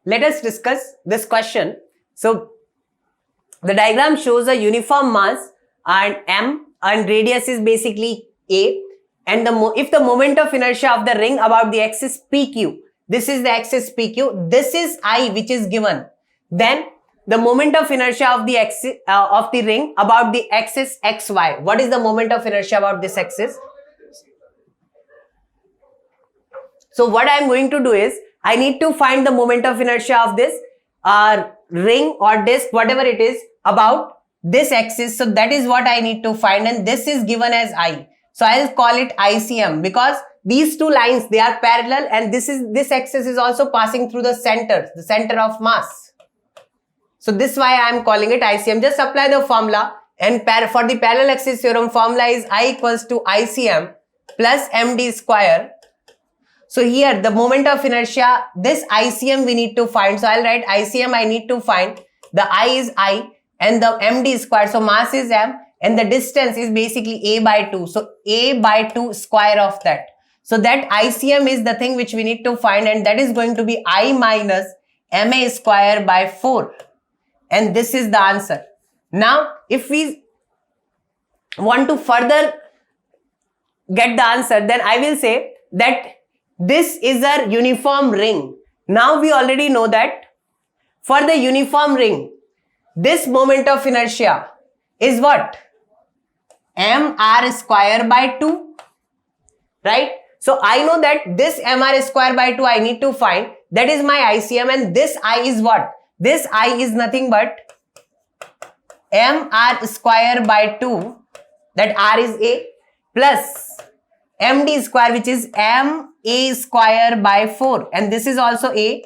let us discuss this question. So the diagram shows a uniform mass and m and radius is basically a, and if the moment of inertia of the ring about the axis pq, this is the axis pq, this is I which is given, then the moment of inertia of the axis of the ring about the axis xy. What is the moment of inertia about this axis? So what I am going to do is I need to find the moment of inertia of this ring or disc, whatever it is, about this axis. So that is what I need to find, and this is given as I. So I'll call it ICM because these two lines, they are parallel, and this axis is also passing through the center of mass. So this is why I am calling it ICM. Just apply the formula, and for the parallel axis theorem, formula is I equals to ICM plus MD square. So here the moment of inertia, this ICM we need to find. So I'll write ICM I need to find. The I is I and the MD square. So mass is M and the distance is basically A by 2. So A by 2 square of that. So that ICM is the thing which we need to find, and that is going to be I minus MA square by 4. And this is the answer. Now if we want to further get the answer, then I will say that this is a uniform ring. Now we already know that for the uniform ring, this moment of inertia is what? mr square by 2, right? So I know that this mr square by 2 I need to find. That is my ICM, and this I is what? This I is nothing but mr square by 2, that r is A, plus md square, which is ma square by 4, and this is also A.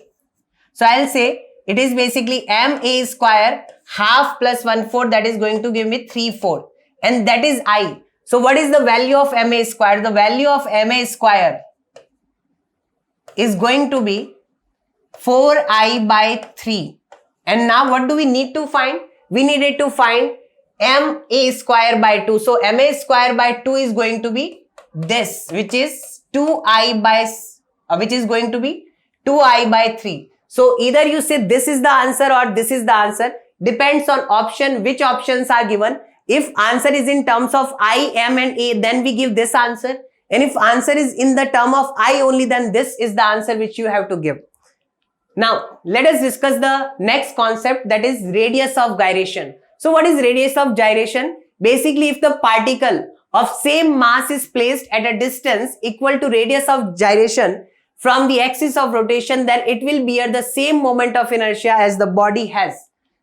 So I'll say it is basically ma square half plus 1/4, that is going to give me 3/4, and that is I. So what is the value of ma square? The value of ma square is going to be 4I by 3. And now what do we need to find? We needed to find ma square by 2. So ma square by 2 is going to be this, which is 2I by, which is going to be 2I by 3. So either you say this is the answer or this is the answer. Depends on option, which options are given. If answer is in terms of I, M and A, then we give this answer. And if answer is in the term of I only, then this is the answer which you have to give. Now, let us discuss the next concept, that is radius of gyration. So what is radius of gyration? Basically, if the particle of same mass is placed at a distance equal to radius of gyration from the axis of rotation, then it will bear the same moment of inertia as the body has.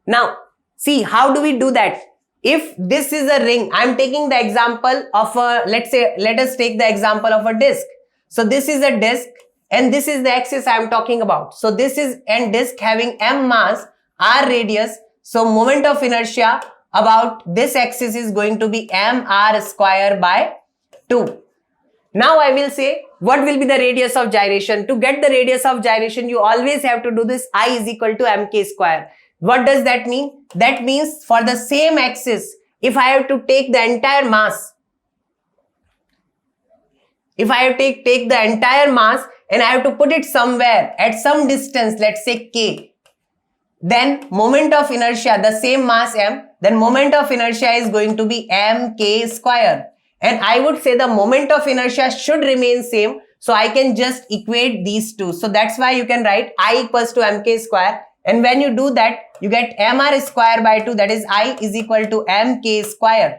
Now, see, how do we do that? If this is a ring, I am taking the example of a, let us take the example of a disc. So this is a disc and this is the axis I am talking about. So this is a disc having m mass, r radius. So moment of inertia about this axis is going to be mr square by 2. Now I will say what will be the radius of gyration. To get the radius of gyration, you always have to do this I is equal to mk square. What does that mean? That means for the same axis, if I have to take the entire mass, if I have to take the entire mass and I have to put it somewhere at some distance, let's say k, then moment of inertia, the same mass m, then moment of inertia is going to be mk square. And I would say the moment of inertia should remain same. So I can just equate these two. So that's why you can write I equals to mk square. And when you do that, you get mr square by 2, that is I is equal to mk square.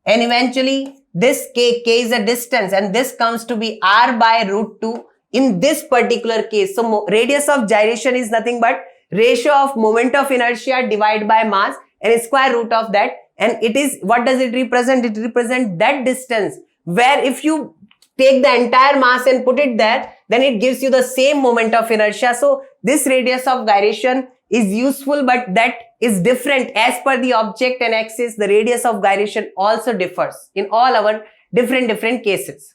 And eventually this k is a distance and this comes to be r by root 2 in this particular case. So radius of gyration is nothing but ratio of moment of inertia divided by mass and square root of that. And it is, what does it represent? It represents that distance where if you take the entire mass and put it there, then it gives you the same moment of inertia. So this radius of gyration is useful, but that is different as per the object and axis. The radius of gyration also differs in all our different cases.